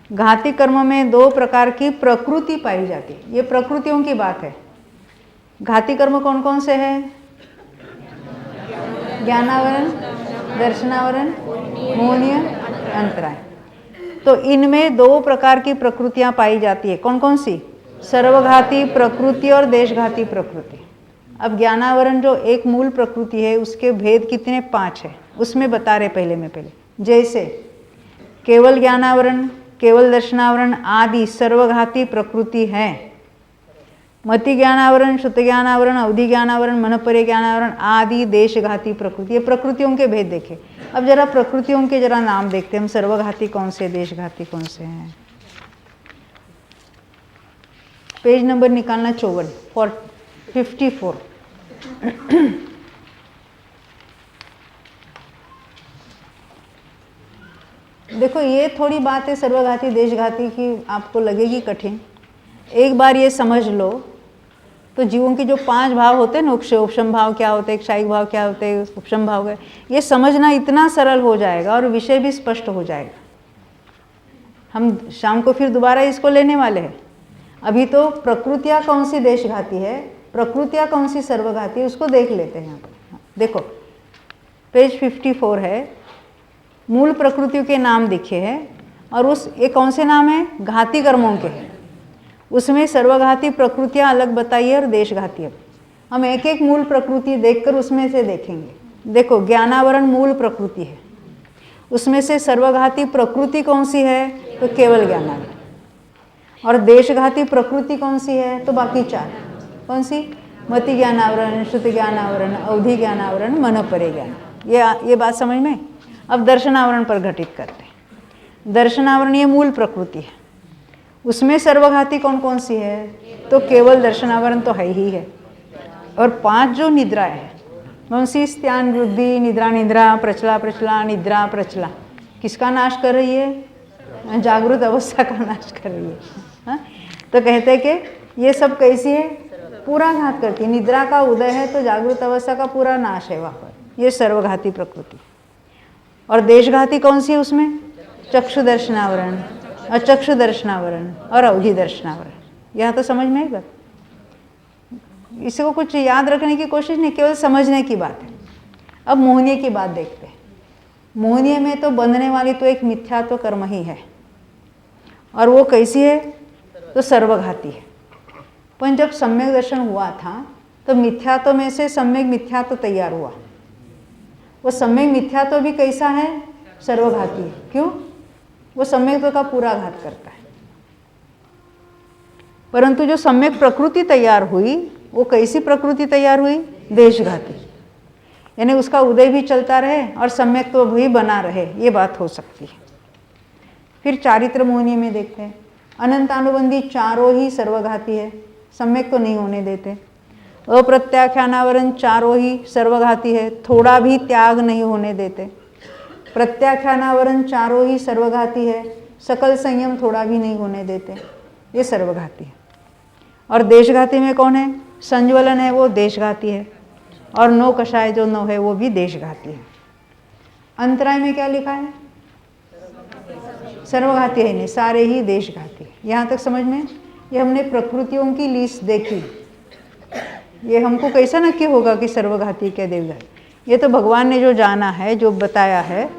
घाती कर्म में दो प्रकार की प्रकृति पाई जाती है। ये प्रकृतियों की बात है। घाती कर्म कौन कौन से हैं? ज्ञानावरण, दर्शनावरण, मोहनीय, अंतराय। तो इनमें दो प्रकार की प्रकृतियां पाई जाती है। कौन कौन सी? सर्वघाती प्रकृति और देशघाती प्रकृति। अब ज्ञानावरण जो एक मूल प्रकृति है, उसके भेद कितने? 5 है। उसमें बता रहे पहले जैसे केवल ज्ञानावरण, केवल दर्शनावरण आदि सर्वघाती प्रकृति है। मति ज्ञानावरण, शुद्ध ज्ञानावरण, अवधि ज्ञानावरण, मनपरे ज्ञानावरण आदि देशघाती प्रकृति। ये प्रकृतियों के भेद देखे। अब जरा प्रकृतियों के जरा नाम देखते हैं हम, सर्वघाती कौन से, देशघाती कौन से हैं। पेज नंबर निकालना 54 54। देखो ये थोड़ी बात है सर्वघाती देशघाती की, आपको लगेगी कठिन। एक बार ये समझ लो तो जीवों के जो 5 भाव होते हैं ना, उपशम भाव क्या होते हैं, क्षायिक भाव क्या होते हैं, उपशम भाव क्या, ये समझना इतना सरल हो जाएगा और विषय भी स्पष्ट हो जाएगा। हम शाम को फिर दोबारा इसको लेने वाले हैं। अभी तो प्रकृतियाँ कौन सी देशघाती है, प्रकृतियाँ कौन सी सर्वघाती है, उसको देख लेते हैं यहाँ पर। देखो पेज 54 है, मूल प्रकृतियों के नाम लिखे हैं और उस ये कौन से नाम है? घाती कर्मों के हैं। उसमें सर्वघाती प्रकृतियाँ अलग बताइए और देशघाती। अब हम एक एक मूल प्रकृति देखकर उसमें से देखेंगे। देखो ज्ञानावरण मूल प्रकृति है, उसमें से सर्वघाती प्रकृति कौन सी है? तो केवल ज्ञानावरण। और देशघाती प्रकृति कौन सी है? तो बाकी 4। कौन सी? मति ज्ञानावरण, श्रुति ज्ञानावरण, अवधि ज्ञानावरण, मनोपरे ज्ञान। ये बात समझ में? अब दर्शनावरण पर घटित करते हैं। दर्शनावरण ये मूल प्रकृति है, उसमें सर्वघाती कौन कौन सी है? तो केवल दर्शनावरण तो है ही है। और 5 जो निद्राएं हैं, कौन सी? स्त्यान, वृद्धि, निद्रा, निद्रा, प्रचला, प्रचला, निद्रा, प्रचला, किसका नाश कर रही है? जागृत अवस्था का नाश कर रही है। हाँ? तो कहते हैं कि ये सब कैसी है? पूरा घात करती है। निद्रा का उदय है तो जागृत अवस्था का पूरा नाश है वहाँ पर। ये सर्वघाती प्रकृति। और देशघाती कौन सी है उसमें? चक्षु दर्शनावरण, अचक्षु दर्शनावरण और अवधि दर्शनावरण। यहाँ तो समझ में आएगा। इसको कुछ याद रखने की कोशिश नहीं, केवल समझने की बात है। अब मोहनीय की बात देखते हैं। मोहनीय में तो बंधने वाली तो एक मिथ्यात्व कर्म ही है, और वो कैसी है? तो सर्वघाती है। पर जब सम्यक दर्शन हुआ था तो मिथ्यात्व में से सम्यक मिथ्यात्व तैयार हुआ। वो सम्यक मिथ्यात्व भी कैसा है? सर्वघाती है। क्यों? वो सम्यक का पूरा घात करता है। परंतु जो सम्यक प्रकृति तैयार हुई, वो कैसी प्रकृति तैयार हुई? देशघाती। यानी उसका उदय भी चलता रहे और सम्यक तो भी बना रहे, ये बात हो सकती है। फिर चारित्र मोहनीय में देखते हैं। अनंतानुबंधी चारों ही सर्वघाती है, सम्यक तो नहीं होने देते। अप्रत्याख्यानावरण चारों ही सर्वघाती है, थोड़ा भी त्याग नहीं होने देते। प्रत्याख्यानावरण चारों ही सर्वघाती है, सकल संयम थोड़ा भी नहीं होने देते, ये सर्वघाती है। और देशघाती में कौन है? संज्वलन है, वो देशघाती है। और नो कषाय जो नो है वो भी देशघाती है। अंतराय में क्या लिखा है? सर्वघाती है नहीं, सारे ही देशघाती है। यहाँ तक समझ में? ये हमने प्रकृतियों की लिस्ट देखी। ये हमको कैसा नक्की होगा कि सर्वघाती क्या देवघाती? ये तो भगवान ने जो जाना है, जो बताया है,